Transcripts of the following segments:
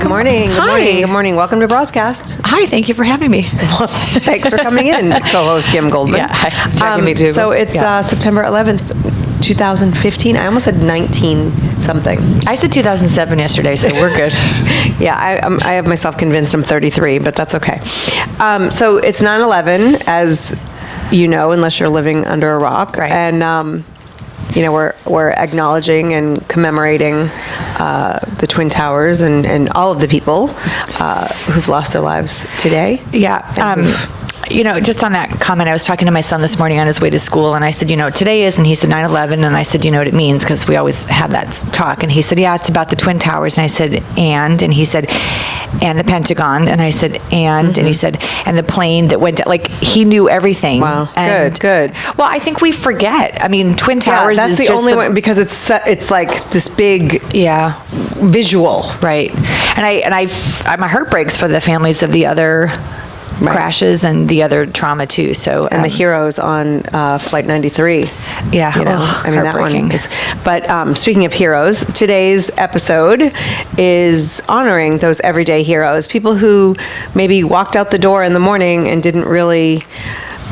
Good morning. Good Hi. morning. Good morning. Welcome to Broadscast. Hi, thank you for having me. Well, thanks for coming in, co-host Kim Goldman. Yeah, hi. Jackie, me too. So it's September 11th, 2015. I almost said 19 something. I said 2007 yesterday, so we're good. Yeah, I have myself convinced I'm 33, but that's okay. So it's 9/11, as you know, unless you're living under a rock. Right. And we're acknowledging and commemorating the Twin Towers and all of the people who've lost their lives today. Yeah. Just on that comment, I was talking to my son this morning on his way to school, and I said, today is, and he said 9/11, and I said, you know what it means, because we always have that talk, and he said, yeah, it's about the Twin Towers, and I said, and he said, and the Pentagon, and I said, and he said, and the plane that went, he knew everything. Wow, and, good. Well, I think we forget. I mean, Twin Towers that's is the just only one, because it's like this big visual. Right. And my heart breaks for the families of the other crashes and the other trauma too. So and the heroes on Flight 93. Yeah, that one is. But speaking of heroes, today's episode is honoring those everyday heroes, people who maybe walked out the door in the morning and didn't really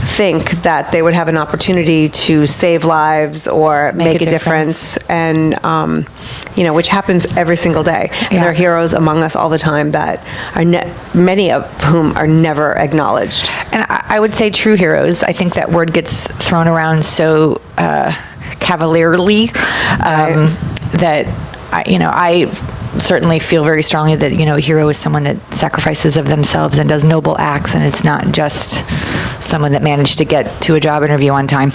think that they would have an opportunity to save lives or make a difference. And which happens every single day. And there are heroes among us all the time that are many of whom are never acknowledged. And I would say true heroes. I think that word gets thrown around so cavalierly that I certainly feel very strongly that a hero is someone that sacrifices of themselves and does noble acts, and it's not just someone that managed to get to a job interview on time,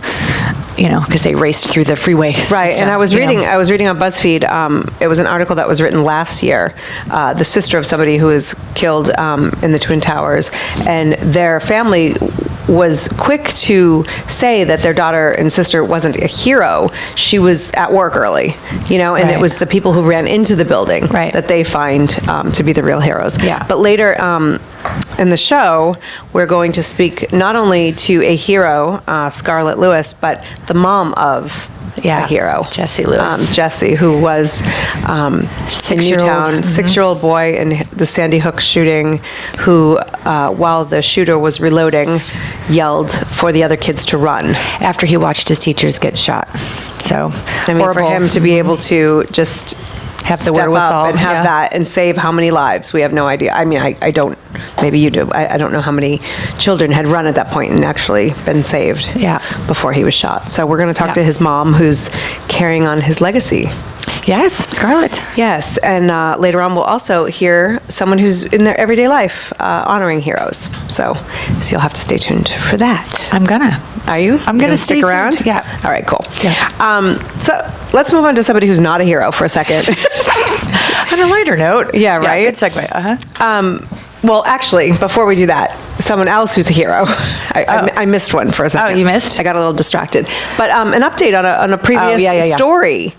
because they raced through the freeway. Right. system, and I was reading on BuzzFeed. It was an article that was written last year. The sister of somebody who was killed in the Twin Towers, and their family was quick to say that their daughter and sister wasn't a hero. She was at work early, and it was the people who ran into the building that they find to be the real heroes. Yeah. But later in the show, we're going to speak not only to a hero, Scarlett Lewis, but the mom of a hero, Jesse Lewis. Jesse, who was in Newtown, 6-year-old boy in the Sandy Hook shooting, who, while the shooter was reloading, yelled for the other kids to run after he watched his teachers get shot. So, for him to be able to just have the step wherewithal up and have that and save how many lives, we have no idea. I mean, I don't, maybe you do. I don't know how many children had run at that point and actually been saved before he was shot. So we're going to talk to his mom, who's carrying on his legacy. Yes, Scarlett. Yes, and later on we'll also hear someone who's in their everyday life honoring heroes. So you'll have to stay tuned for that. I'm gonna. Are you? I'm gonna stick stay around. Tuned. Yeah. All right. Cool. Yeah. So let's move on to somebody who's not a hero for a second. On a lighter note. Yeah. Right. Good segue. Well, actually, before we do that, someone else who's a hero. I missed one for a second. Oh, you missed? I got a little distracted. But an update on a previous story.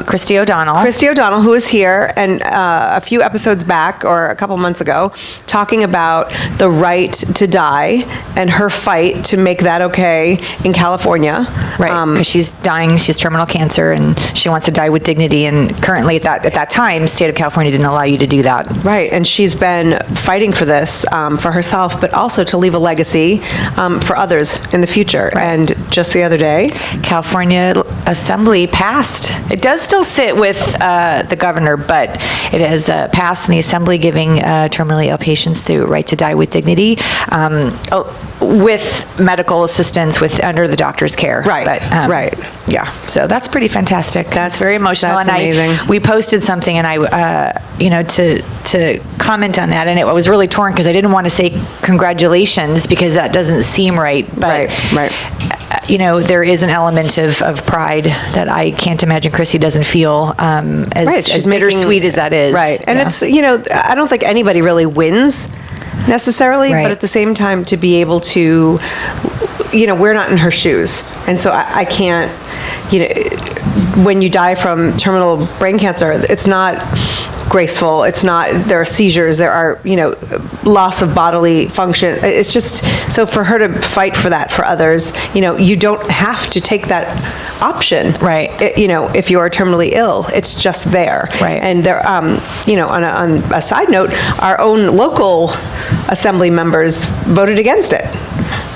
Christy O'Donnell, who was here and a few episodes back, or a couple months ago, talking about the right to die and her fight to make that okay in California. Right, because she's dying, she has terminal cancer, and she wants to die with dignity, and currently at that time, state of California didn't allow you to do that. Right, and she's been fighting for this, for herself, but also to leave a legacy for others in the future. Right. And just the other day, California Assembly passed. It does still sit with the governor, but it has passed in the Assembly, giving terminally ill patients the right to die with dignity, with medical assistance, under the doctor's care. Right. But, right. Yeah. So that's pretty fantastic. That's very emotional. That's amazing. We posted something, and I, to comment on that, and I was really torn because I didn't want to say congratulations because that doesn't seem right. But right. There is an element of pride that I can't imagine Chrissy doesn't feel, as bittersweet as that is. Right. And it's, I don't think anybody really wins necessarily, but at the same time, to be able to, we're not in her shoes. And so I can't, when you die from terminal brain cancer, it's not graceful. It's not, there are seizures, there are, loss of bodily function. It's just, so for her to fight for that for others, you don't have to take that option. Right. If you're terminally ill, it's just there. Right. And there, on a side note, our own local assembly members voted against it.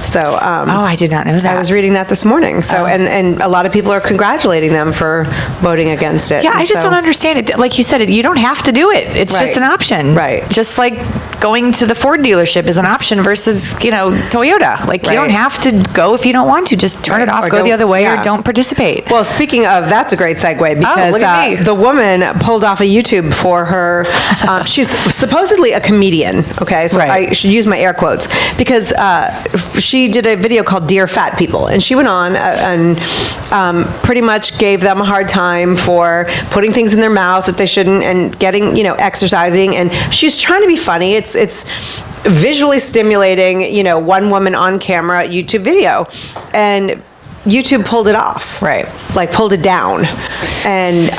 So, I did not know that. I was reading that this morning. So, and a lot of people are congratulating them for voting against it. Yeah, I just don't understand it. Like you said, you don't have to do it. It's just an option. Right. Just like going to the Ford dealership is an option versus, Toyota. Like you don't have to go if you don't want to. Just turn it off, go the other way, or don't participate. Well, speaking of, that's a great segue because the woman pulled off a YouTube for her. She's supposedly a comedian. Okay, so I should use my air quotes because she did a video called Dear Fat People, and she went on and pretty much gave them a hard time for putting things in their mouth that they shouldn't and getting, exercising, and she's trying to be funny. It's visually stimulating, one woman on camera YouTube video, and YouTube pulled it off. Right. Like pulled it down. And,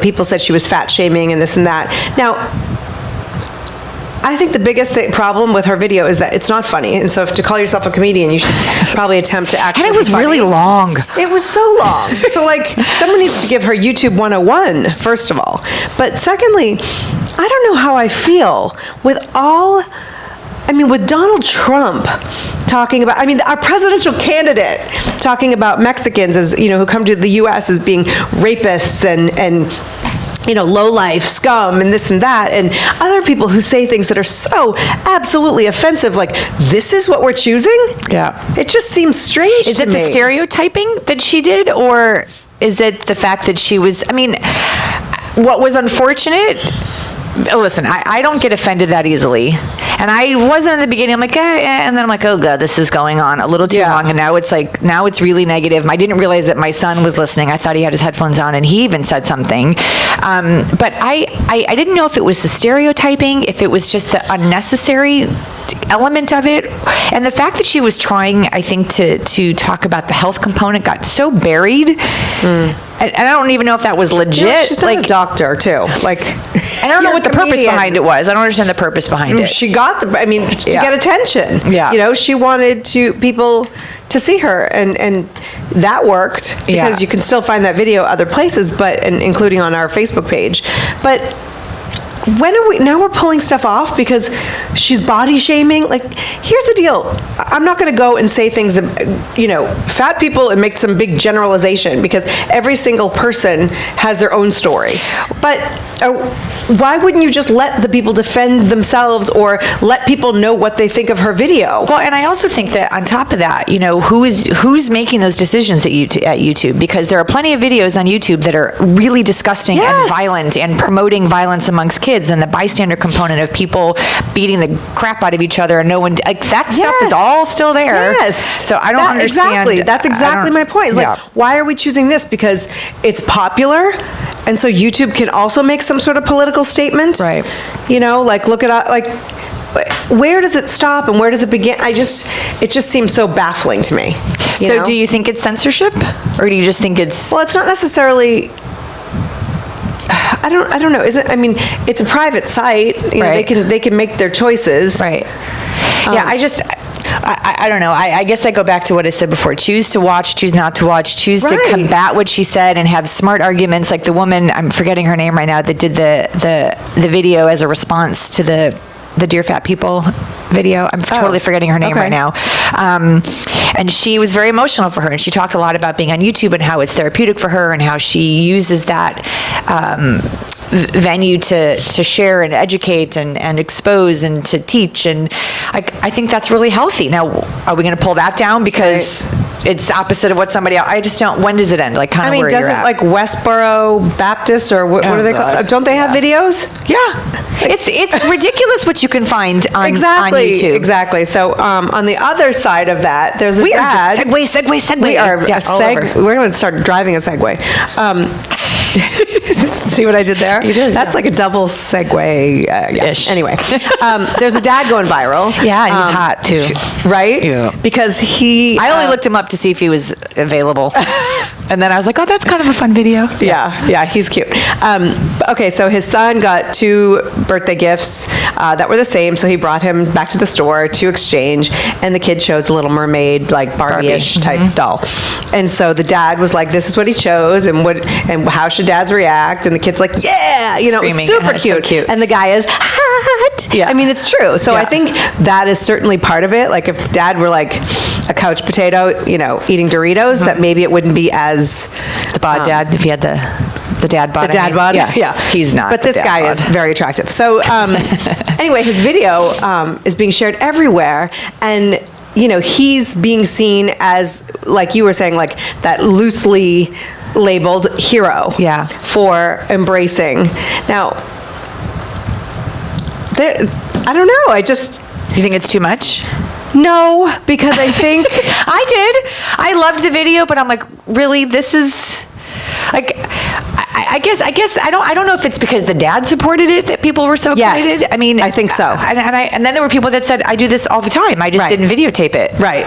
people said she was fat shaming and this and that. Now, I think the biggest problem with her video is that it's not funny. And so to call yourself a comedian, you should probably attempt to actually And it was be funny. really long. It was so long. So someone needs to give her YouTube 101, first of all. But secondly, I don't know how I feel with Donald Trump talking about, our presidential candidate talking about Mexicans as, who come to the U.S. as being rapists and low-life scum and this and that, and other people who say things that are so absolutely offensive, like, this is what we're choosing? Yeah. It just seems strange to me. Is it the stereotyping that she did, or is it the fact that she was, what was unfortunate, listen, I don't get offended that easily. And I wasn't in the beginning. I'm like, and then I'm like, oh God, this is going on a little too long. And now it's really negative. I didn't realize that my son was listening. I thought he had his headphones on, and he even said something. But I didn't know if it was the stereotyping, if it was just the unnecessary element of it. And the fact that she was trying, I think, to talk about the health component got so buried. And I don't even know if that was legit. She's not a doctor, too. I don't know what the purpose behind it was. I don't understand the purpose behind it. She got to get attention. Yeah. She wanted people to see her, and that worked because you can still find that video other places, and including on our Facebook page. But now we're pulling stuff off because she's body shaming. Here's the deal. I'm not going to go and say things that, fat people and make some big generalization because every single person has their own story. But why wouldn't you just let the people defend themselves or let people know what they think of her video? Well, and I also think that on top of that, who's making those decisions at YouTube? Because there are plenty of videos on YouTube that are really disgusting and violent and promoting violence amongst kids, and the bystander component of people beating the crap out of each other, and no one that stuff is all still there. Yes. So I don't understand. Exactly. That's exactly my point. It's why are we choosing this? Because it's popular, and so YouTube can also make some sort of political statement. Right. Look at where does it stop and where does it begin? It just seems so baffling to me. So do you think it's censorship, or do you just think it's? Well, it's not necessarily. I don't know. Is it? It's a private site. They can make their choices. Right. I don't know. I guess I go back to what I said before. Choose to watch, choose not to watch, choose to combat what she said and have smart arguments. Like the woman, I'm forgetting her name right now, that did the video as a response to the Dear Fat People video. I'm totally forgetting her name right now. And she was very emotional for her, and she talked a lot about being on YouTube and how it's therapeutic for her and how she uses that venue to share and educate and expose and to teach, and I think that's really healthy. Now, are we going to pull that down because it's opposite of what somebody else? I just don't. When does it end? Where you're at? Westboro Baptist or what are they called? Don't they have videos? Yeah, it's ridiculous what you can find on YouTube. Exactly. So on the other side of that, there's a dad. Segue. We are we're going to start driving a Segway. See what I did there? You did. That's like a double segue. Ish. Anyway, there's a dad going viral. Yeah, and he's hot too. Right? Yeah. Because he. I only looked him up to see if he was available. And then I was like, oh, that's kind of a fun video. Yeah, he's cute. Okay, so his son got 2 birthday gifts that were the same, so he brought him back to the store to exchange, and the kid chose a Little Mermaid, like Barbie-ish type doll. And so the dad was like, this is what he chose, and how should dads react? And the kid's like, yeah, Screaming. super cute. So cute. And the guy is, hot. Yeah. I mean, it's true. So I think that is certainly part of it. Like if dad were like a couch potato, eating Doritos, that maybe it wouldn't be as... The bod dad, if he had the dad bod. The dad bod? Yeah. He's not. But this guy is very attractive. So anyway, his video is being shared everywhere, and he's being seen as, like you were saying, like that loosely labeled hero for embracing. Now, I don't know. You think it's too much? No, because I think I loved the video, but I'm like, really, this is like, I guess I don't know if it's because the dad supported it that people were so excited. Yes, I mean, I think so. And then there were people that said, I do this all the time. I just didn't videotape it. Right.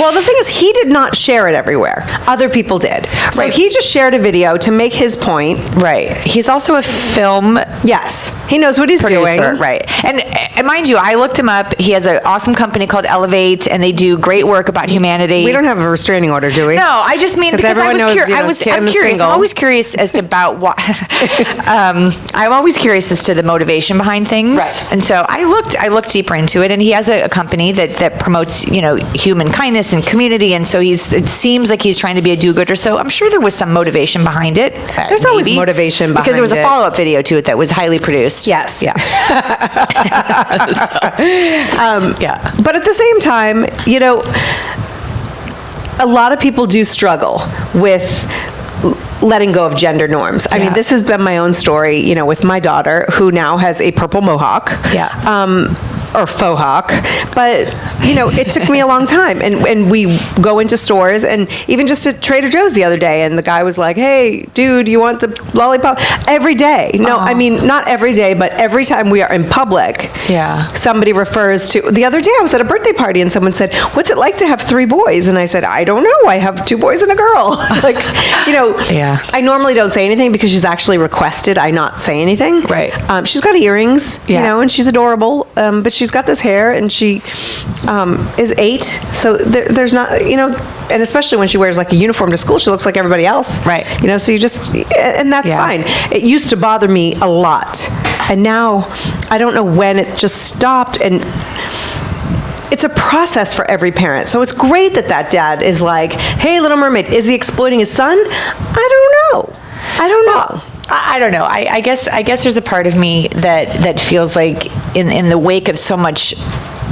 Well, the thing is, he did not share it everywhere. Other people did. So he just shared a video to make his point. Right. He's also a film. Yes. He knows what he's producer, doing. Right. And mind you, I looked him up. He has an awesome company called Elevate, and they do great work about humanity. We don't have a restraining order, do we? No, I just mean because everyone knows, I'm curious. I'm always curious as to about what. I'm always curious as to the motivation behind things. Right. And so I looked deeper into it, and he has a company that promotes human kindness and community, and so it seems like he's trying to be a do-gooder. So I'm sure there was some motivation behind it. There's always motivation behind it. Because there was a follow-up video to it that was highly produced. Yes. Yeah. But at the same time, a lot of people do struggle with letting go of gender norms. I mean, this has been my own story, with my daughter, who now has a purple mohawk. Yeah. Or faux hawk, but it took me a long time, and we go into stores, and even just at Trader Joe's the other day, and the guy was like, hey dude, you want the lollipop? Every day. No, I mean, not every day, but every time we are in public, somebody refers to. The other day I was at a birthday party, and someone said, what's it like to have 3 boys? And I said, I don't know, I have 2 boys and a girl. Like, I normally don't say anything because she's actually requested I not say anything. Right. She's got earrings, and she's adorable, but she's got this hair, and she is 8, so there's not, and especially when she wears like a uniform to school, she looks like everybody else. Right. So you just, and that's fine. It used to bother me a lot, and now I don't know when it just stopped, and it's a process for every parent. So it's great that dad is like, hey, Little Mermaid, is he exploiting his son? I don't know. I don't know. I guess there's a part of me that feels like in the wake of so much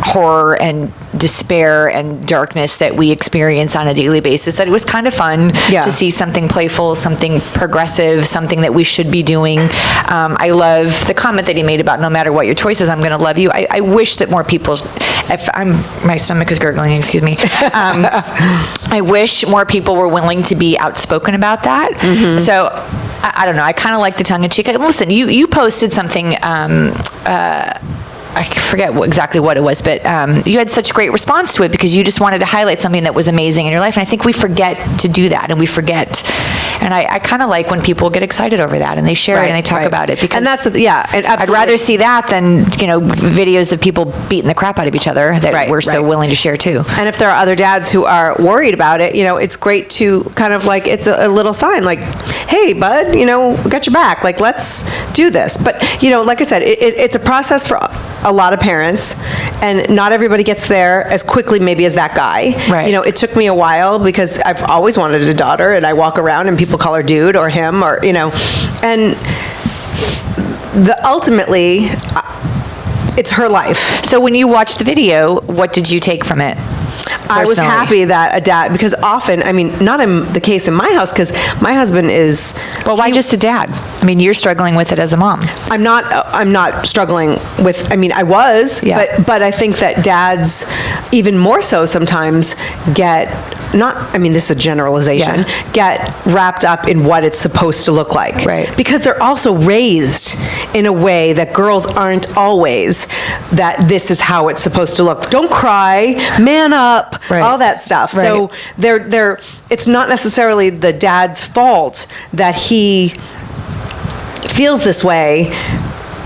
horror and despair and darkness that we experience on a daily basis, that it was kind of fun to see something playful, something progressive, something that we should be doing. I love the comment that he made about no matter what your choice is, I'm going to love you. I wish that more people, my stomach is gurgling, excuse me. I wish more people were willing to be outspoken about that. Mm-hmm. So I don't know. I kind of like the tongue-in-cheek. Listen, you posted something, I forget exactly what it was, but you had such great response to it because you just wanted to highlight something that was amazing in your life. And I think we forget to do that, and we forget. And I kind of like when people get excited over that and they share it and they talk about it. Because and that's, and I'd rather see that than, videos of people beating the crap out of each other that we're so willing to share too. And if there are other dads who are worried about it, it's great to kind of like, it's a little sign like, hey, bud, we got your back. Like, let's do this. But, like I said, it's a process for a lot of parents, and not everybody gets there as quickly maybe as that guy. Right. It took me a while because I've always wanted a daughter, and I walk around and people call her dude or him or, and ultimately it's her life. So when you watched the video, what did you take from it? I was happy that a dad, because often, not in the case in my house, because my husband is... Well, why just a dad? You're struggling with it as a mom. I'm not struggling with, I was, but I think that dads, even more so sometimes, get, this is a generalization, get wrapped up in what it's supposed to look like. Right. Because they're also raised in a way that girls aren't always, that this is how it's supposed to look. Don't cry, man up, Right. all that stuff. Right. So it's not necessarily the dad's fault that he feels this way,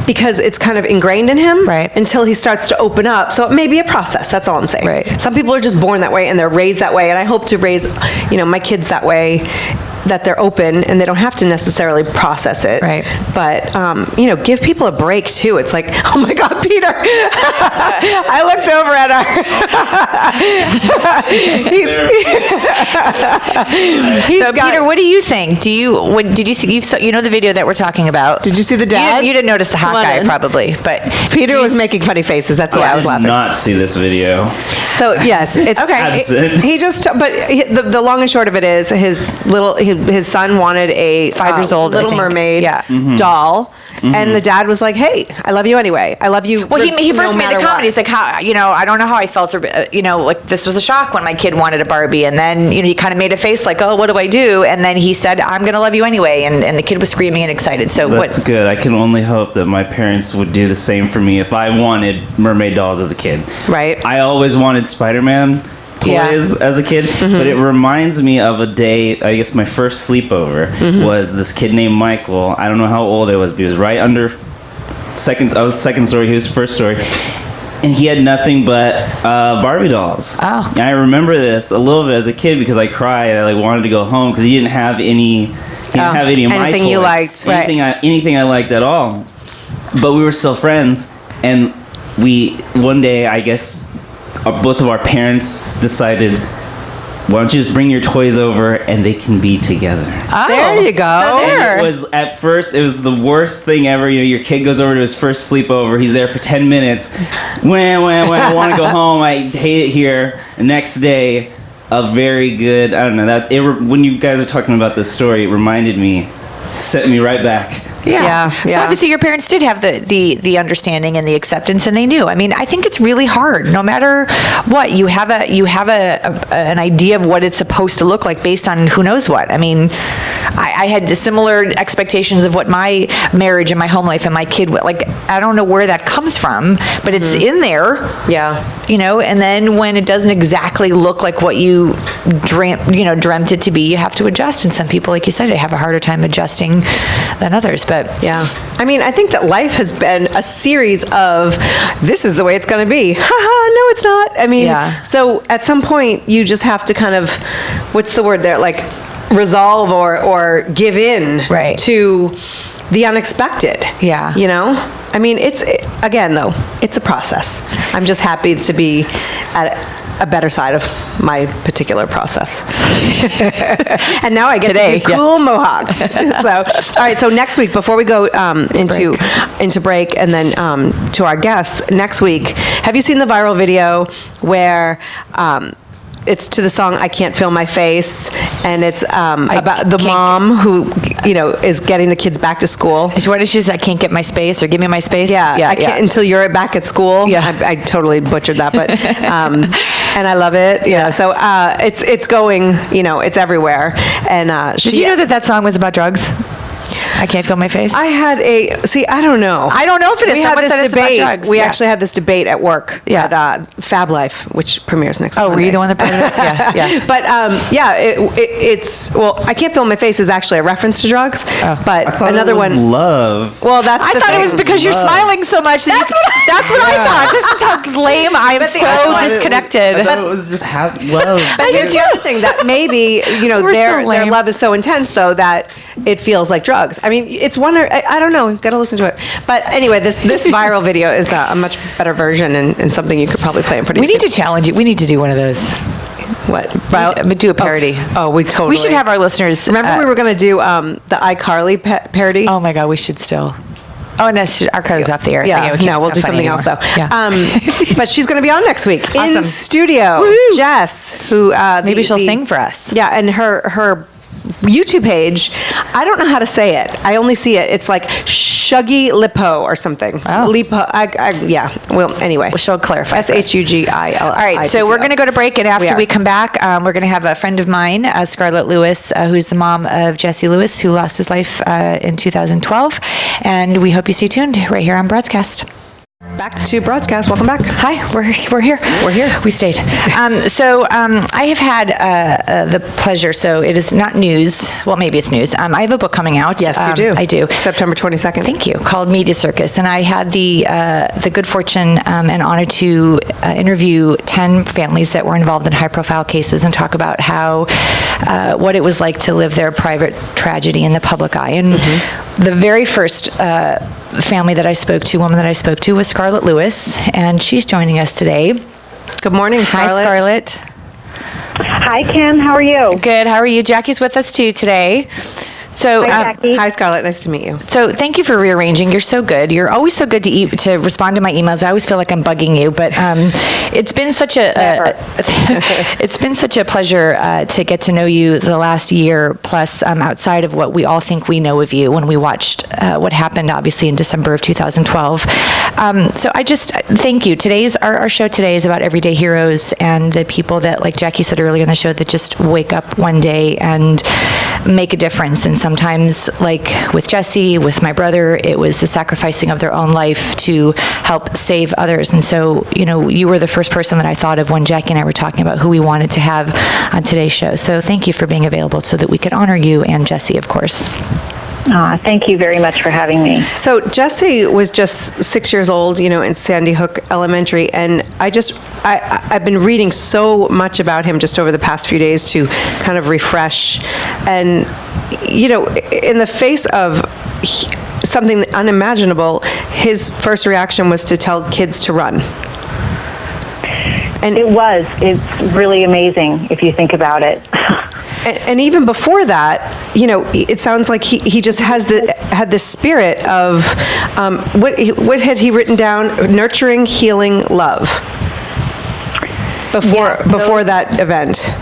because it's kind of ingrained in him Right. until he starts to open up. So it may be a process. That's all I'm saying. Right. Some people are just born that way and they're raised that way. And I hope to raise, my kids that way, that they're open and they don't have to necessarily process it. Right. But, give people a break too. It's like, oh my God, Peter. I looked over at So Peter, what do you think? Did you see, you know the video that we're talking about? Did you see the dad? You didn't notice the hot Come on guy in. probably, but Peter was making funny faces. That's why I was did laughing. not see this video. So yes, it's Okay. Absent. He just, but the long and short of it is, his son wanted a 5 years old, I Little think. Mermaid Yeah. doll, and the dad was like, "Hey, I love you anyway. I love you." Well, he no first made matter the comment. what." He's like, "How? I don't know how I felt. Like this was a shock when my kid wanted a Barbie." And then he kind of made a face like, "Oh, what do I do?" And then he said, "I'm going to love you anyway." And the kid was screaming and excited. So That's what? good. I can only hope that my parents would do the same for me if I wanted mermaid dolls as a kid. Right. I always wanted Spider-Man toys as a kid, but it reminds me of a day, I guess my first sleepover was this kid named Michael. I don't know how old I was, but he was right under I was second story, he was first story. And he had nothing but Barbie dolls. Oh. And I remember this a little bit as a kid because I cried. I wanted to go home because he didn't have any. He didn't have any of my anything you toys. liked. Anything I liked at all. But we were still friends, and one day, I guess, both of our parents decided, why don't you just bring your toys over and they can be together. Oh, There you go. So And there. it was, at first, it was the worst thing ever. Your kid goes over to his first sleepover. He's there for 10 minutes. Wah, wah, wah, I want to go home. I hate it here. The next day, a very good, I don't know, when you guys are talking about this story, it reminded me, set me right back. Yeah, So yeah. obviously your parents did have the understanding and the acceptance, and they knew. I mean, I think it's really hard. No matter what, you have an idea of what it's supposed to look like based on who knows what. I mean, I had similar expectations of what my marriage and my home life and my kid, like, I don't know where that comes from, but it's in there. Yeah. And then when it doesn't exactly look like what you dreamt it to be, you have to adjust. And some people, like you said, they have a harder time adjusting than others. But Yeah. I mean, I think that life has been a series of, this is the way it's going to be. Haha, no, it's not. I mean, Yeah. so at some point you just have to kind of, what's the word there? Like resolve or give in Right. to the unexpected. Yeah. I mean, again, though, it's a process. I'm just happy to be at a better side of my particular process. And now I get Today, to do cool mohawks. All right, so next week, before we go into break and then to our guests, next week, have you seen the viral video where it's to the song "I Can't Feel My Face," and it's about the mom who, is getting the kids back to school. what is she say? I can't get my space, or give me my space? Yeah, I can't until you're back at school. Yeah. I totally butchered that, but and I love it. So it's going. It's everywhere. And Did you know that song was about drugs? I can't feel my face. I had I don't know. I don't know if it is. We had Someone this said it's about debate. drugs. We Yeah. actually had this debate at work at Fab Life, which premieres next Oh, were Monday. you the one that brought it up? Yeah. But it's I can't feel my face is actually a reference to drugs. Oh. But another one. Love. Well, that's. I the thought it thing. was because you're smiling so much. That's what I thought. This is how lame. I'm But the other so one- disconnected. I thought it was just love. But here's the other thing that maybe We're their so lame. love is so intense though that it feels like drugs. I mean, it's one. I don't know. Got to listen to it. But anyway, this viral video is a much better version and something you could probably play in pretty. We need to challenge you. We need to do one of those. What? We should do a parody. Oh, we totally. We should have our listeners. Remember, we were going to do the iCarly parody. Oh my God, we should still. Oh, no, our car's off the air. Yeah, we can't- we'll it's do not funny something else though. anymore. Yeah. But she's going to be on next week in Awesome. studio. Woo! Jess, who Maybe she'll sing for us. Yeah, and her YouTube page. I don't know how to say it. I only see it. It's like Shuggy Lipo or something. Oh. Lipo. Yeah. Well, anyway. Well, she'll clarify. Shugil. All right. So we're going to go to break, and after we come back, we're going to have a friend of mine, Scarlett Lewis, who's the mom of Jesse Lewis, who lost his life in 2012. And we hope you stay tuned right here on Broadscast. Back to Broadscast. Welcome back. Hi, we're here. We're here. We stayed. I have had the pleasure, so it is not news. Well, maybe it's news. I have a book coming out. Yes, you do. I do. September 22nd. Thank you. Called Media Circus. And I had the good fortune and honor to interview 10 families that were involved in high-profile cases and talk about how, what it was like to live their private tragedy in the public eye. And the very first woman that I spoke to was Scarlett Lewis, and she's joining us today. Good morning, Scarlett. Hi, Scarlett. Hi, Kim. How are you? Good. How are you? Jackie's with us too today. So, Hi, Jackie. Hi, Scarlett. Nice to meet you. So thank you for rearranging. You're so good. You're always so good to respond to my emails. I always feel like I'm bugging you, but it's been such it's been such a pleasure to get to know you the last year plus outside of what we all think we know of you when we watched what happened obviously in December of 2012. So I just thank you. Our show today is about everyday heroes and the people that, like Jackie said earlier in the show, that just wake up one day and make a difference. And sometimes, like with Jesse, with my brother, it was the sacrificing of their own life to help save others. And so, you were the first person that I thought of when Jackie and I were talking about who we wanted to have on today's show. So thank you for being available so that we could honor you and Jesse, of course. Thank you very much for having me. So Jesse was just 6 years old, in Sandy Hook Elementary, and I've been reading so much about him just over the past few days to kind of refresh. And, in the face of something unimaginable, his first reaction was to tell kids to run. And it's really amazing if you think about it. And even before that, it sounds like he just had this spirit of what had he written down? Nurturing, healing, love. Before that event.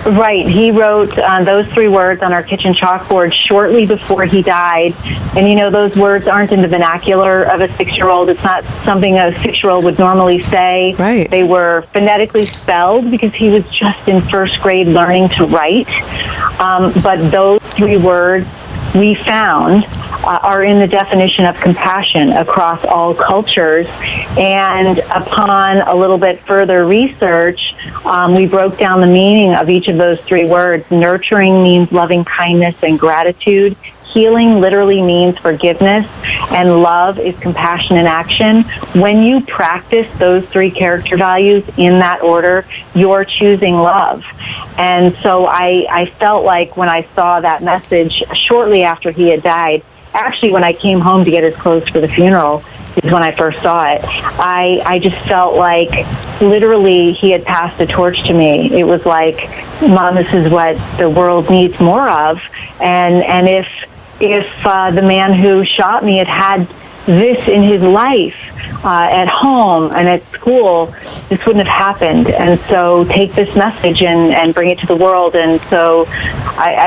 Right. He wrote those 3 words on our kitchen chalkboard shortly before he died. And, those words aren't in the vernacular of a 6-year-old. It's not something a 6-year-old would normally say. Right. They were phonetically spelled because he was just in first grade learning to write. But those 3 words we found are in the definition of compassion across all cultures. And upon a little bit further research, we broke down the meaning of each of those 3 words. Nurturing means loving kindness and gratitude. Healing literally means forgiveness, and love is compassion in action. When you practice those 3 character values in that order, you're choosing love. And so I felt like when I saw that message shortly after he had died, actually when I came home to get his clothes for the funeral is when I first saw it, I just felt like literally he had passed the torch to me. It was like, Mom, this is what the world needs more of. And if the man who shot me had this in his life at home and at school, this wouldn't have happened. And so take this message and bring it to the world. And so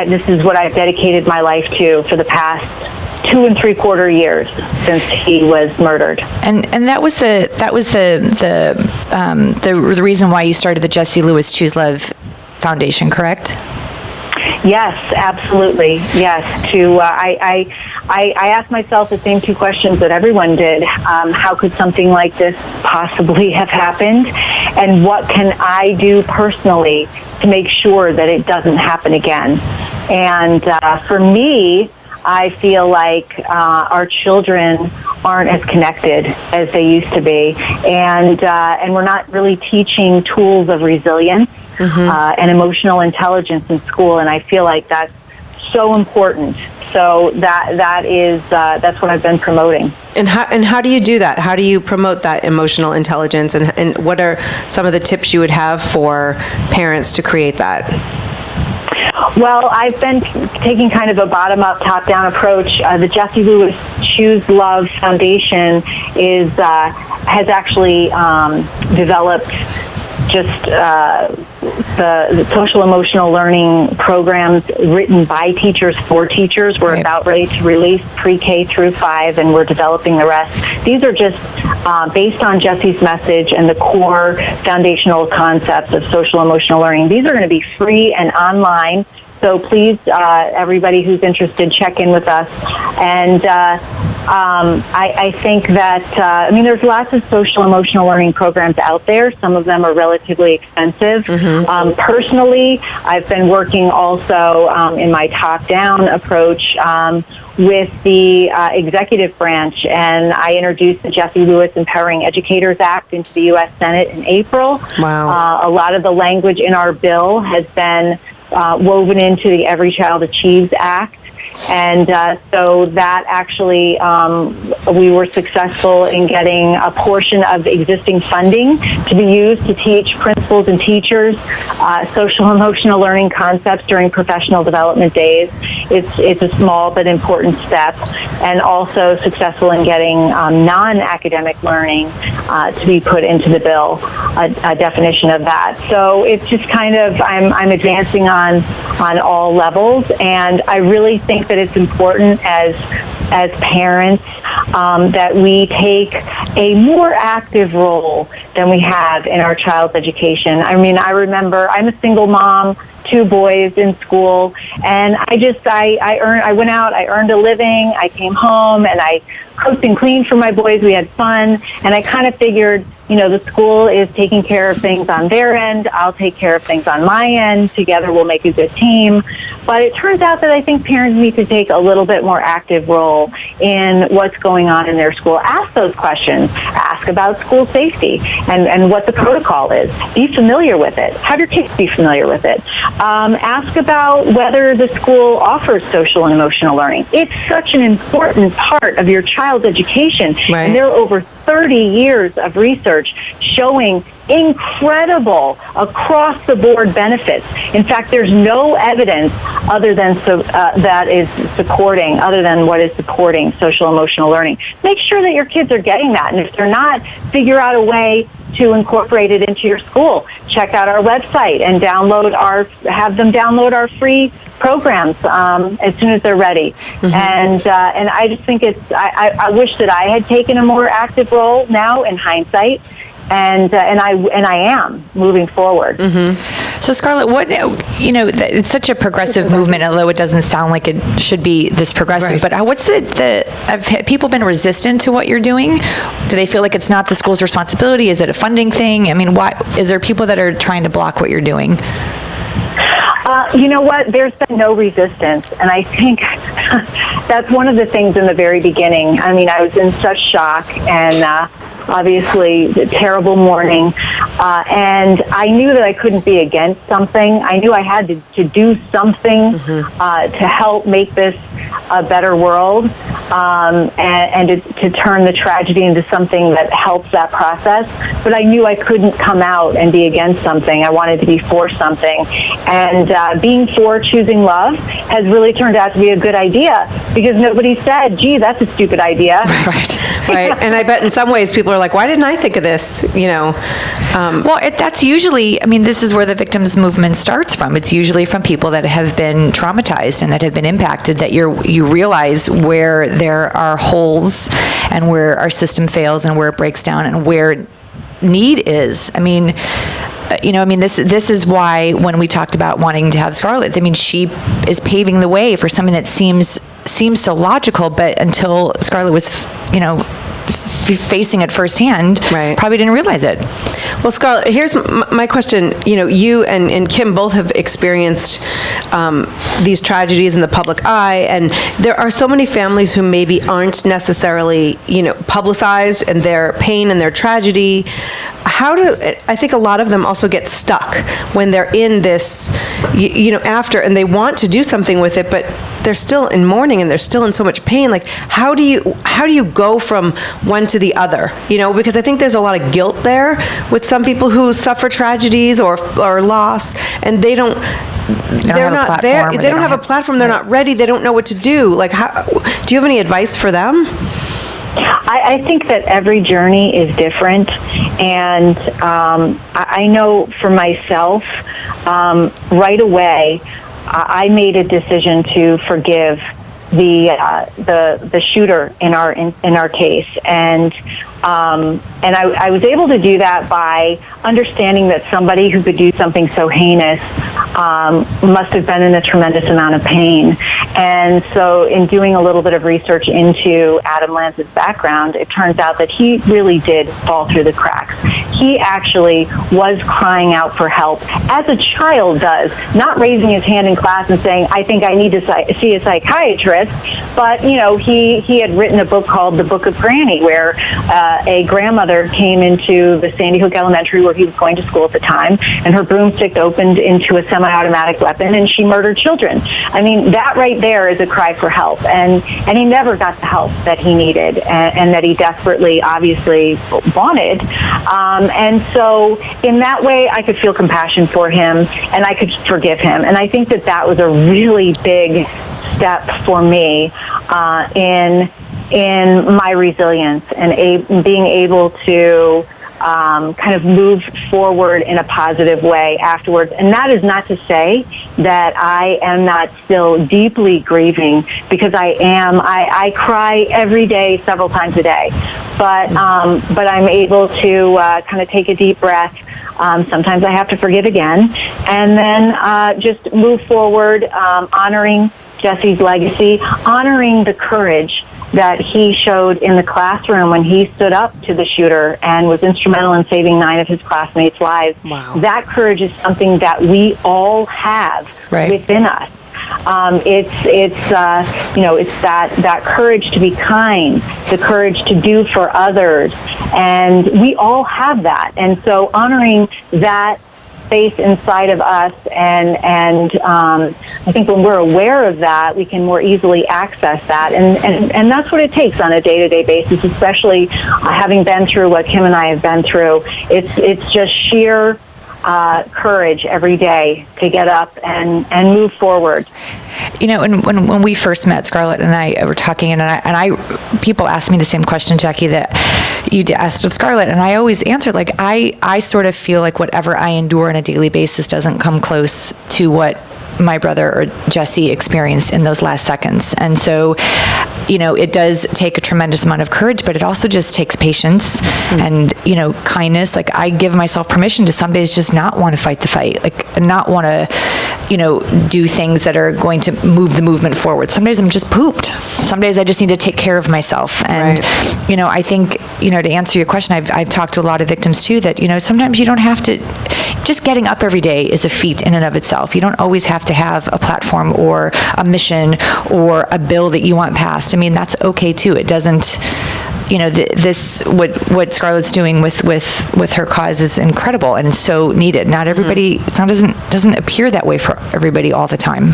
this is what I've dedicated my life to for the past 2 3/4 years since he was murdered. And that was the reason why you started the Jesse Lewis Choose Love Foundation, correct? Yes, absolutely. Yes. I asked myself the same 2 questions that everyone did. How could something like this possibly have happened? And what can I do personally to make sure that it doesn't happen again? And for me, I feel like our children aren't as connected as they used to be, and we're not really teaching tools of resilience and emotional intelligence in school, and I feel like that's so important. So that's what I've been promoting. And how do you do that? How do you promote that emotional intelligence, and what are some of the tips you would have for parents to create that? Well, I've been taking kind of a bottom-up, top-down approach. The Jesse Lewis Choose Love Foundation has actually developed just the social emotional learning programs written by teachers for teachers. We're about ready to release pre-K through 5, and we're developing the rest. These are just based on Jesse's message and the core foundational concepts of social emotional learning. These are going to be free and online. So please, everybody who's interested, check in with us. And I think that, there's lots of social emotional learning programs out there. Some of them are relatively expensive. Personally, I've been working also in my top-down approach with the executive branch, and I introduced the Jesse Lewis Empowering Educators Act into the U.S. Senate in April. Wow. A lot of the language in our bill has been woven into the Every Child Achieves Act. And so that actually, we were successful in getting a portion of existing funding to be used to teach principals and teachers social emotional learning concepts during professional development days. It's a small but important step, and also successful in getting non-academic learning to be put into the bill, a definition of that. So it's just kind of, I'm advancing on all levels, and I really think that it's important as parents that we take a more active role than we have in our child's education. I mean, I remember I'm a single mom, 2 boys in school, and I went out, I earned a living, I came home, and I cooked and cleaned for my boys. We had fun, and I kind of figured, the school is taking care of things on their end. I'll take care of things on my end. Together we'll make a good team. But it turns out that I think parents need to take a little bit more active role in what's going on in their school. Ask those questions. Ask about school safety and what the protocol is. Be familiar with it. Have your kids be familiar with it. Ask about whether the school offers social and emotional learning. It's such an important part of your child's education. Right. And there are over 30 years of research showing incredible across-the-board benefits. In fact, there's no evidence other than other than what is supporting social emotional learning. Make sure that your kids are getting that, and if they're not, figure out a way to incorporate it into your school. Check out our website and have them download our free programs as soon as they're ready. And I just think I wish that I had taken a more active role now in hindsight. And I am moving forward. So Scarlett, it's such a progressive movement, although it doesn't sound like it should be this progressive. Right. But what's have people been resistant to what you're doing? Do they feel like it's not the school's responsibility? Is it a funding thing? I mean, why is there people that are trying to block what you're doing? You know what? There's been no resistance, and I think that's one of the things in the very beginning. I mean, I was in such shock, and obviously a terrible morning, and I knew that I couldn't be against something. I knew I had to do something to help make this a better world, and to turn the tragedy into something that helps that process. But I knew I couldn't come out and be against something. I wanted to be for something. And being for choosing love has really turned out to be a good idea, because nobody said, gee, that's a stupid idea. Right. And I bet in some ways people are like, why didn't I think of this? That's usually, this is where the victims movement starts from. It's usually from people that have been traumatized and that have been impacted, that you realize where there are holes and where our system fails and where it breaks down and where need is. This is why when we talked about wanting to have Scarlett, she is paving the way for something that seems so logical, but until Scarlett was, facing it firsthand, probably didn't realize it. Well, Scarlett, here's my question. You and Kim both have experienced these tragedies in the public eye, and there are so many families who maybe aren't necessarily, publicized and their pain and their tragedy. I think a lot of them also get stuck when they're in this, after, and they want to do something with it, but they're still in mourning and they're still in so much pain. Like, how do you go from one to the other? Because I think there's a lot of guilt there with some people who suffer tragedies or loss, and they're not there. They don't have a platform. They're not ready. They don't know what to do. Like, do you have any advice for them? I think that every journey is different, and I know for myself, right away, I made a decision to forgive the shooter in our case, and I was able to do that by understanding that somebody who could do something so heinous must have been in a tremendous amount of pain. And so in doing a little bit of research into Adam Lanza's background, it turns out that he really did fall through the cracks. He actually was crying out for help, as a child does, not raising his hand in class and saying, I think I need to see a psychiatrist, but, he had written a book called The Book of Granny, where a grandmother came into the Sandy Hook Elementary where he was going to school at the time, and her broomstick opened into a semi-automatic weapon, and she murdered children. I mean, that right there is a cry for help, and he never got the help that he needed and that he desperately, obviously, wanted. And so in that way, I could feel compassion for him, and I could forgive him. And I think that was a really big step for me in my resilience and being able to kind of move forward in a positive way afterwards. And that is not to say that I am not still deeply grieving, because I am. I cry every day, several times a day. But I'm able to kind of take a deep breath. Sometimes I have to forgive again, and then just move forward, honoring Jesse's legacy, honoring the courage that he showed in the classroom when he stood up to the shooter and was instrumental in saving 9 of his classmates' lives. Wow. That courage is something that we all have within us. It's that courage to be kind, the courage to do for others, and we all have that. And so honoring that space inside of us, and I think when we're aware of that, we can more easily access that, and that's what it takes on a day-to-day basis, especially having been through what Kim and I have been through. It's just sheer courage every day to get up and move forward. When we first met, Scarlett and I were talking, and I people ask me the same question, Jackie, that you asked of Scarlett, and I always answered, like, I sort of feel like whatever I endure on a daily basis doesn't come close to what my brother or Jesse experienced in those last seconds. And so, it does take a tremendous amount of courage, but it also just takes patience and, kindness. Like, I give myself permission to some days just not want to fight the fight, like not want to, do things that are going to move the movement forward. Some days I'm just pooped. Some days I just need to take care of myself. And, I think, to answer your question, I've talked to a lot of victims too, that, sometimes you don't have to, just getting up every day is a feat in and of itself. You don't always have to have a platform or a mission or a bill that you want passed. I mean, that's okay too. It doesn't, what Scarlett's doing with her cause is incredible and so needed. Not everybody, doesn't appear that way for everybody all the time.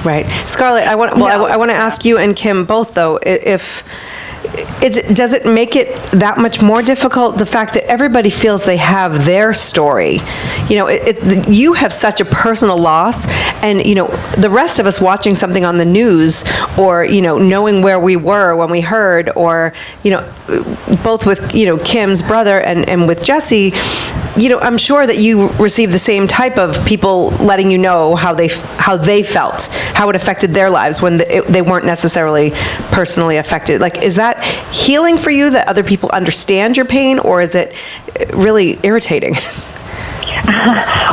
Right. Scarlett, I want to ask you and Kim both, though, does it make it that much more difficult, the fact that everybody feels they have their story? You have such a personal loss, and the rest of us watching something on the news, or knowing where we were when we heard, or both with Kim's brother and with Jesse, I'm sure that you receive the same type of people letting you know how they felt, how it affected their lives when they weren't necessarily personally affected. Like, is that healing for you, that other people understand your pain, or is it really irritating?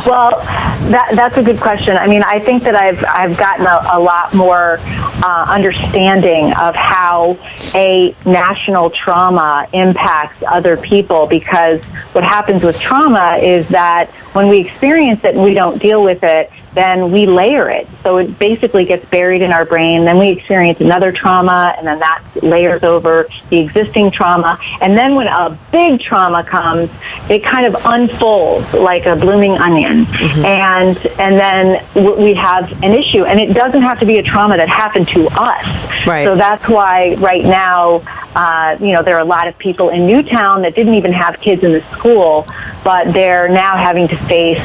Well, that's a good question. I mean, I think that I've gotten a lot more understanding of how a national trauma impacts other people, because what happens with trauma is that when we experience it and we don't deal with it, then we layer it. So it basically gets buried in our brain. Then we experience another trauma, and then that layers over the existing trauma. And then when a big trauma comes, it kind of unfolds like a blooming onion. And then we have an issue. And it doesn't have to be a trauma that happened to us. Right. So that's why right now, there are a lot of people in Newtown that didn't even have kids in the school, but they're now having to face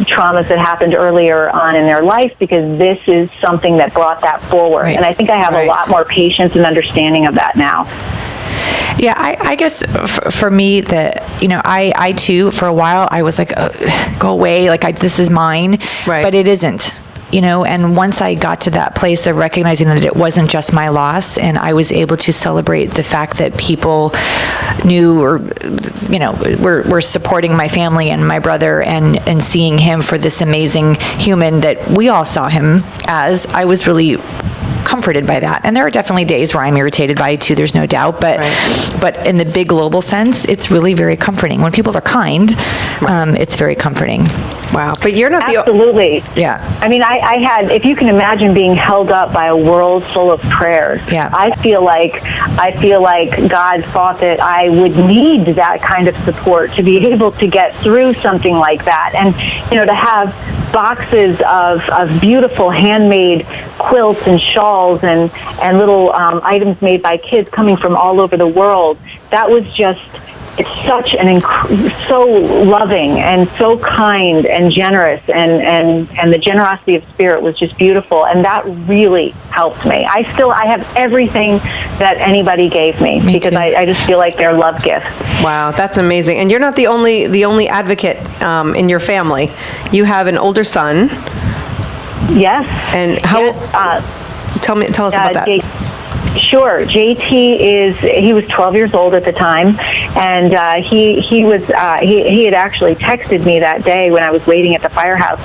traumas that happened earlier on in their life, because this is something that brought that forward. Right. And I think I have a lot more patience and understanding of that now. Yeah, I guess for me, I too, for a while, I was like, go away, like this is mine, Right. But it isn't. And once I got to that place of recognizing that it wasn't just my loss, and I was able to celebrate the fact that people knew or, were supporting my family and my brother and seeing him for this amazing human that we all saw him as, I was really comforted by that. And there are definitely days where I'm irritated by it too, there's no doubt, but in the big global sense, it's really very comforting. When people are kind, it's very comforting. Wow. But you're not Absolutely. Yeah. I mean, I had, if you can imagine being held up by a world full of prayers, Yeah. I feel like God thought that I would need that kind of support to be able to get through something like that. And, to have boxes of beautiful handmade quilts and shawls and little items made by kids coming from all over the world, that was just, it's such so loving and so kind and generous, and the generosity of spirit was just beautiful, and that really helped me. I have everything that anybody gave me because I just feel like they're love gifts. Wow, that's amazing. And you're not the only advocate in your family. You have an older son. Yes. And tell us about that. Sure. he was 12 years old at the time, and he had actually texted me that day when I was waiting at the firehouse,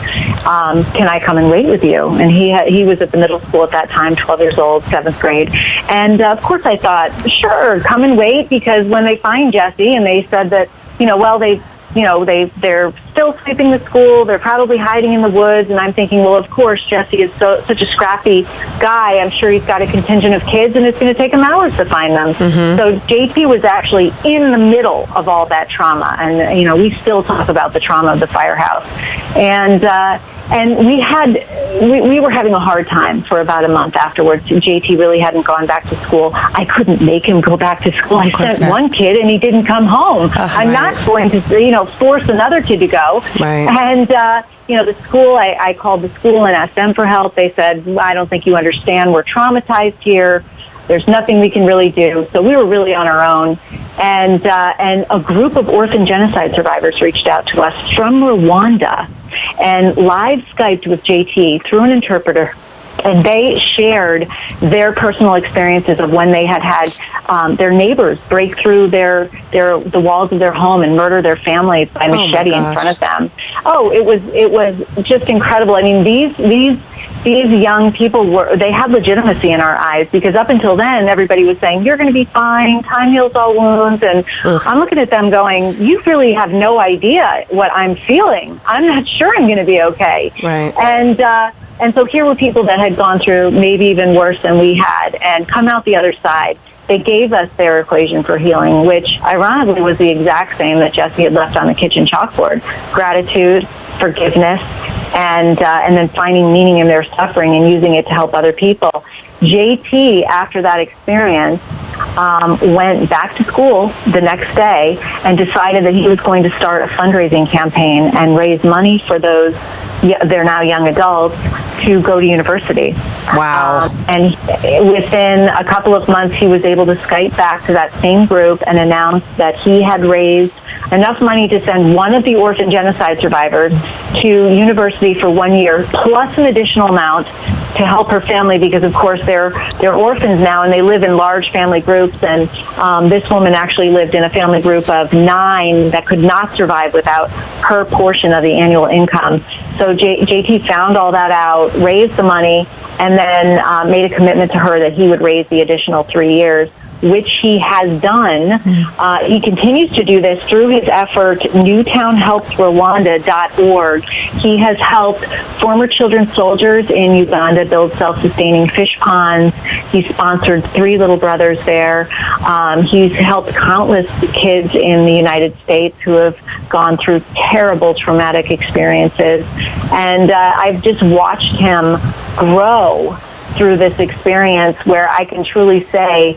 can I come and wait with you? And he was at the middle school at that time, 12 years old, 7th grade. And of course I thought, sure, come and wait, because when they find Jesse, and they said that, they're still sweeping the school, they're probably hiding in the woods, and I'm thinking, well, of course, Jesse is such a scrappy guy. I'm sure he's got a contingent of kids, and it's going to take him hours to find them. Mm-hmm. So JT was actually in the middle of all that trauma, and we still talk about the trauma of the firehouse, and we were having a hard time for about a month afterwards. JT really hadn't gone back to school. I couldn't make him go back to school. I sent one kid and he didn't come home. I'm not going to, force another kid to go. Right. And, the school, I called the school and asked them for help. They said, I don't think you understand. We're traumatized here. There's nothing we can really do. So we were really on our own. And a group of orphan genocide survivors reached out to us from Rwanda and live Skyped with JT through an interpreter. And they shared their personal experiences of when they had their neighbors break through the walls of their home and murder their families by machete in front of them. Oh, it was just incredible. I mean, these young people they had legitimacy in our eyes, because up until then everybody was saying, you're going to be fine, time heals all wounds, and I'm looking at them going, you really have no idea what I'm feeling. I'm not sure I'm going to be okay. Right. And so here were people that had gone through maybe even worse than we had and come out the other side. They gave us their equation for healing, which ironically was the exact same that Jesse had left on the kitchen chalkboard: gratitude, forgiveness, and then finding meaning in their suffering and using it to help other people. JT, after that experience, went back to school the next day and decided that he was going to start a fundraising campaign and raise money for those, they're now young adults, to go to university. Wow. And within a couple of months, he was able to Skype back to that same group and announce that he had raised enough money to send one of the orphan genocide survivors to university for 1 year, plus an additional amount to help her family, because of course they're orphans now and they live in large family groups, and this woman actually lived in a family group of 9 that could not survive without her portion of the annual income. So JT found all that out, raised the money, and then made a commitment to her that he would raise the additional 3 years, which he has done. He continues to do this through his effort, newtownhelpsrwanda.org. He has helped former children's soldiers in Uganda build self-sustaining fish ponds. He sponsored 3 little brothers there. He's helped countless kids in the United States who have gone through terrible traumatic experiences. And I've just watched him grow through this experience, where I can truly say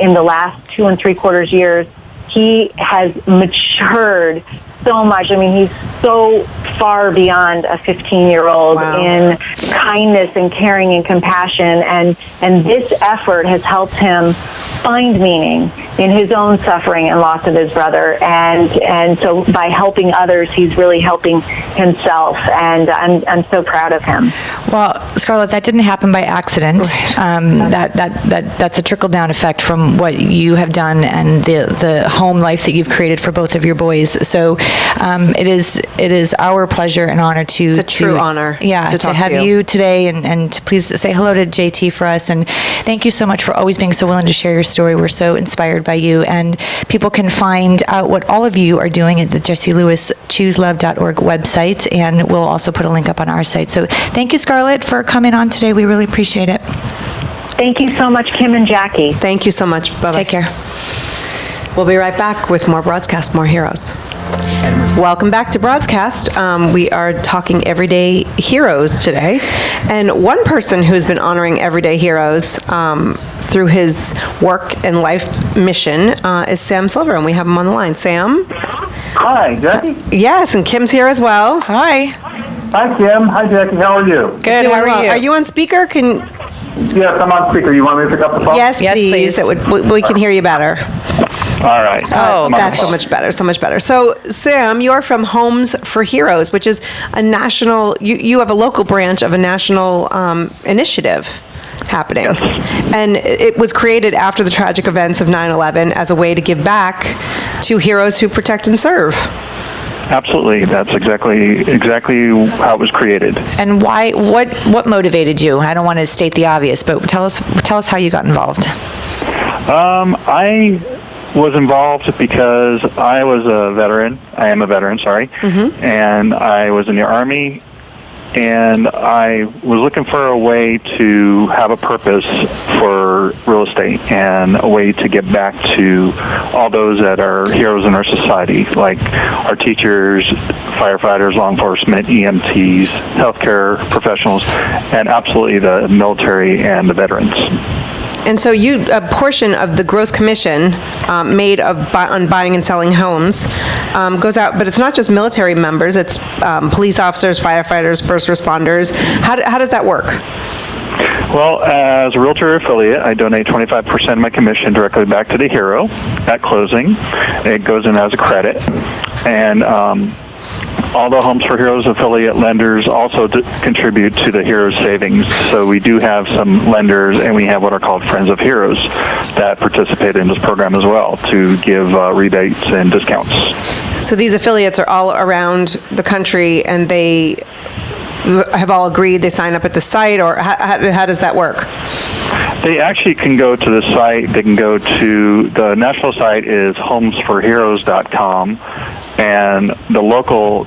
in the last 2 3/4 years, he has matured so much. I mean, he's so far beyond a 15-year-old in kindness and caring and compassion, and this effort has helped him find meaning in his own suffering and loss of his brother, and so by helping others, he's really helping himself, and I'm so proud of him. Well, Scarlett, that didn't happen by accident. That's a trickle-down effect from what you have done and the home life that you've created for both of your boys. So it is our pleasure and honor to... It's a true honor to have you today, and to please say hello to JT for us, and thank you so much for always being so willing to share your story. We're so inspired by you, and people can find out what all of you are doing at the JessieLewisChooseLove.org website, and we'll also put a link up on our site. So thank you, Scarlett, for coming on today. We really appreciate it. Thank you so much, Kim and Jackie. Thank you so much. Bye-bye. Take care. We'll be right back with more Broadscast, more heroes. Welcome back to Broadscast. We are talking everyday heroes today. And one person who's been honoring everyday heroes through his work and life mission is Sam Silver, and we have him on the line. Sam? Hi, Jackie? Yes, and Kim's here as well. Hi. Hi, Kim. Hi, Jackie. How are you? Good. Doing How are well. you? Are you on speaker? Yes, I'm on speaker. You want me to pick up the phone? Yes, please. We can hear you better. All right. Oh, that's so much better, so much better. So, Sam, you're from Homes for Heroes, which is a national, you have a local branch of a national initiative happening. Yes. And it was created after the tragic events of 9/11 as a way to give back to heroes who protect and serve. Absolutely. That's exactly how it was created. And why? What motivated you? I don't want to state the obvious, but tell us how you got involved. I was involved because I was a veteran. I am a veteran, sorry. Mm-hmm. And I was in the Army, and I was looking for a way to have a purpose for real estate and a way to give back to all those that are heroes in our society, like our teachers, firefighters, law enforcement, EMTs, healthcare professionals, and absolutely the military and the veterans. And so a portion of the gross commission made on buying and selling homes goes out, but it's not just military members, it's police officers, firefighters, first responders. How does that work? Well, as a realtor affiliate, I donate 25% of my commission directly back to the hero at closing. It goes in as a credit. And all the Homes for Heroes affiliate lenders also contribute to the Heroes savings. So we do have some lenders, and we have what are called Friends of Heroes that participate in this program as well to give rebates and discounts. So these affiliates are all around the country, and they have all agreed, they sign up at the site, or how does that work? They actually can go to the site. They can go to the national site is homesforheroes.com, and the local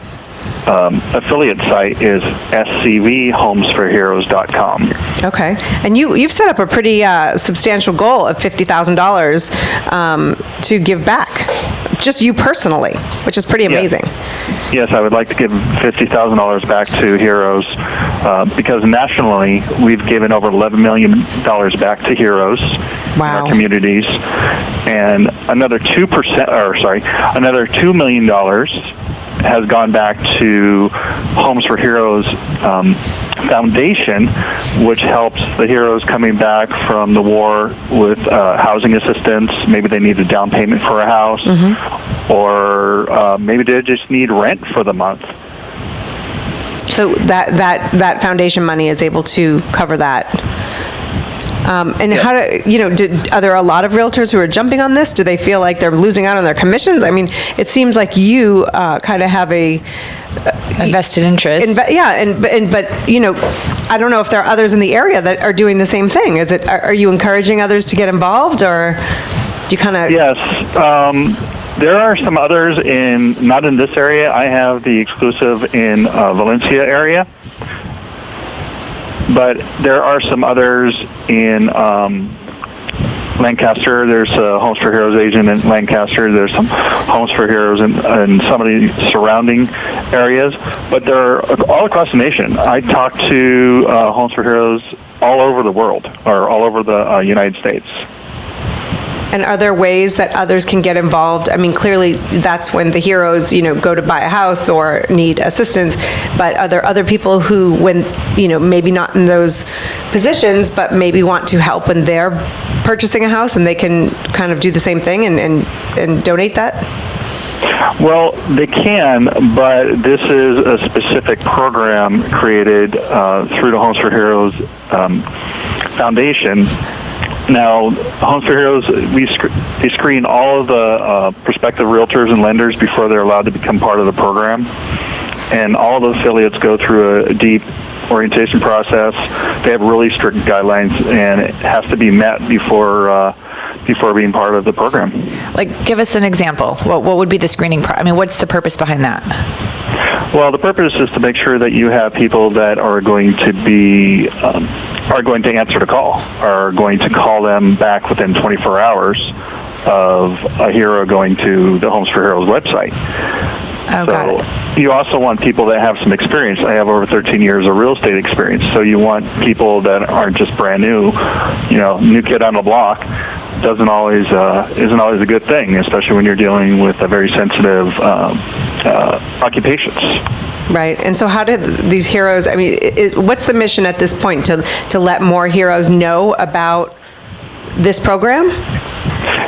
affiliate site is scvhomesforheroes.com. Okay. And you've set up a pretty substantial goal of $50,000 to give back, just you personally, which is pretty amazing. Yes, I would like to give $50,000 back to Heroes because nationally we've given over $11 million back to Heroes in our communities, and another $2 million has gone back to Homes for Heroes Foundation, which helps the heroes coming back from the war with housing assistance. Maybe they need a down payment for a house, or maybe they just need rent for the month. So that foundation money is able to cover that. And how are there a lot of realtors who are jumping on this? Do they feel like they're losing out on their commissions? I mean, it seems like you kind of have a vested interest. But I don't know if there are others in the area that are doing the same thing. Are you encouraging others to get involved, or do you kind of? Yes. There are some others not in this area. I have the exclusive in Valencia area. But there are some others in Lancaster. There's a Homes for Heroes agent in Lancaster. There's some Homes for Heroes in some of the surrounding areas. But they're all across the nation. I talk to Homes for Heroes all over the world, or all over the United States. And are there ways that others can get involved? I mean, clearly that's when the heroes, go to buy a house or need assistance, but are there other people who, when, maybe not in those positions, but maybe want to help when they're purchasing a house, and they can kind of do the same thing and donate that? Well, they can, but this is a specific program created through the Homes for Heroes Foundation. Now, Homes for Heroes, they screen all of the prospective realtors and lenders before they're allowed to become part of the program. And all of the affiliates go through a deep orientation process. They have really strict guidelines, and it has to be met before being part of the program. Like, give us an example. What would be the screening what's the purpose behind that? Well, the purpose is to make sure that you have people that are going to be are going to answer the call, are going to call them back within 24 hours of a hero going to the Homes for Heroes website. Oh, got it. You also want people that have some experience. I have over 13 years of real estate experience, so you want people that aren't just brand new, new kid on the block. Isn't always a good thing, especially when you're dealing with a very sensitive occupations. Right. And so how did these heroes, what's the mission at this point, to let more heroes know about this program?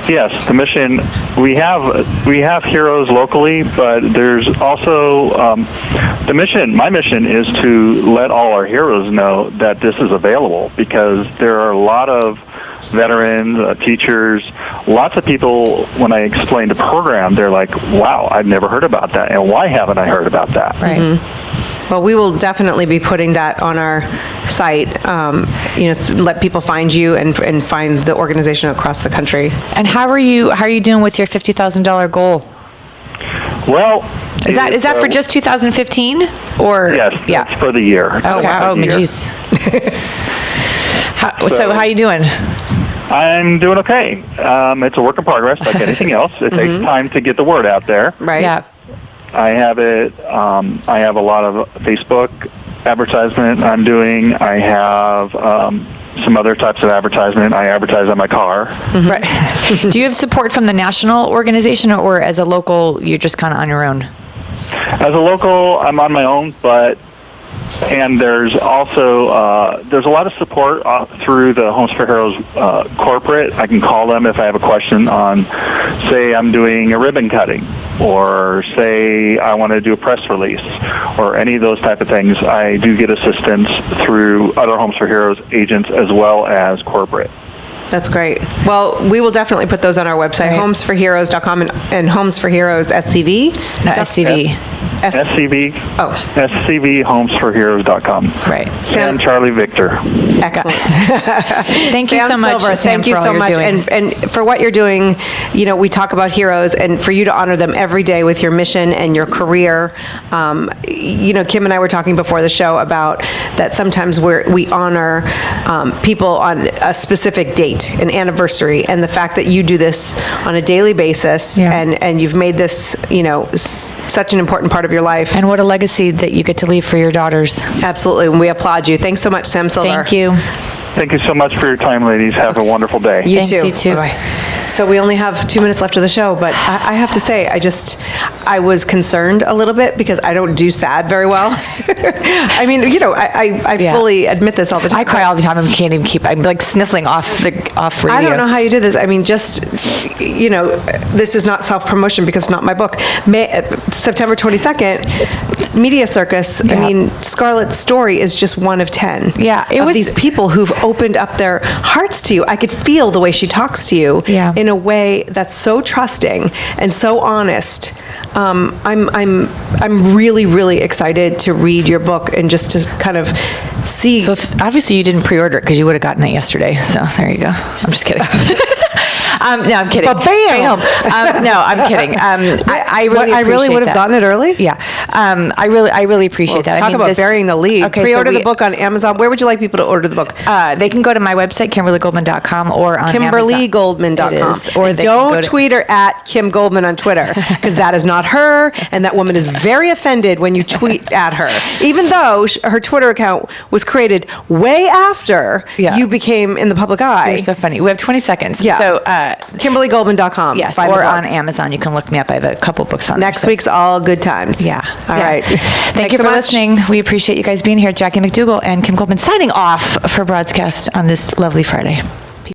Yes, the mission, we have heroes locally, but there's also my mission is to let all our heroes know that this is available, because there are a lot of veterans, teachers, lots of people, when I explain the program, they're like, wow, I've never heard about that, and why haven't I heard about that? Right. Mm-hmm. Well, we will definitely be putting that on our site, let people find you and find the organization across the country. And how are you doing with your $50,000 goal? Well, is that for just 2015 or? Yes, yeah, that's for the year. Oh, wow. Oh, jeez. So how are you doing? I'm doing okay. It's a work in progress, like anything else. It takes time to get the word out there. Right. Yeah. I have it. I have a lot of Facebook advertisement I'm doing. I have some other types of advertisement. I advertise on my car. Mm-hmm. Right. Do you have support from the national organization, or as a local, you're just kind of on your own? As a local, I'm on my own, and there's also there's a lot of support through the Homes for Heroes corporate. I can call them if I have a question on, say, I'm doing a ribbon cutting, or say I want to do a press release, or any of those type of things. I do get assistance through other Homes for Heroes agents as well as corporate. That's great. Well, we will definitely put those on our website, right. homesforheroes.com and Homes for Heroes SCV. No, SCV. SCV. Oh. SCV homesforheroes.com. Right. Sam Charlie Victor. Excellent. Thank you so much, Silver, Sam, thank you for all so you're much. doing. And for what you're doing, we talk about heroes, and for you to honor them every day with your mission and your career. Kim and I were talking before the show about that sometimes we honor people on a specific date, an anniversary, and the fact that you do this on a daily basis, and you've made this, such an important part of your life. And what a legacy that you get to leave for your daughters. Absolutely, and we applaud you. Thanks so much, Sam Silver. Thank you. Thank you so much for your time, ladies. Have a wonderful day. You Thanks, too. you too. Bye-bye. So we only have 2 minutes left of the show, but I have to say, I was concerned a little bit because I don't do sad very well. I fully admit this all the time. I cry all the time. I can't even I'm like sniffling off radio. I don't know how you did this. This is not self-promotion because it's not my book. September 22nd, Media Circus. Yeah. Scarlett's story is just one of 10. Yeah, it of was these people who've opened up their hearts to you. I could feel the way she talks to you in a way that's so trusting and so honest. I'm really, really excited to read your book and just to kind of see. So obviously you didn't pre-order it because you would have gotten it yesterday. So there you go. I'm just kidding. No, I'm kidding. But bam! No, I'm kidding. I really would have that. gotten it early? Yeah. I really appreciate that. Talk about burying the lead. Okay, Pre-order the book on Amazon. Where would you like people to order the book? They can go to my website, KimberlyGoldman.com, or on KimberlyGoldman.com. Amazon. Or don't tweet her at Kim Goldman on Twitter, because that is not her, and that woman is very offended when you tweet at her, even though her Twitter account was created way after you became in the public eye. You're so funny. We have 20 seconds. Yeah. So, KimberlyGoldman.com. yes, or on Amazon. You can look me up. I have a couple books on Next there, week's All Good Times. Yeah. All right. Thank you for listening. We appreciate you guys being here. Jackie MacDougall and Kim Goldman signing off for Broadscast on this lovely Friday.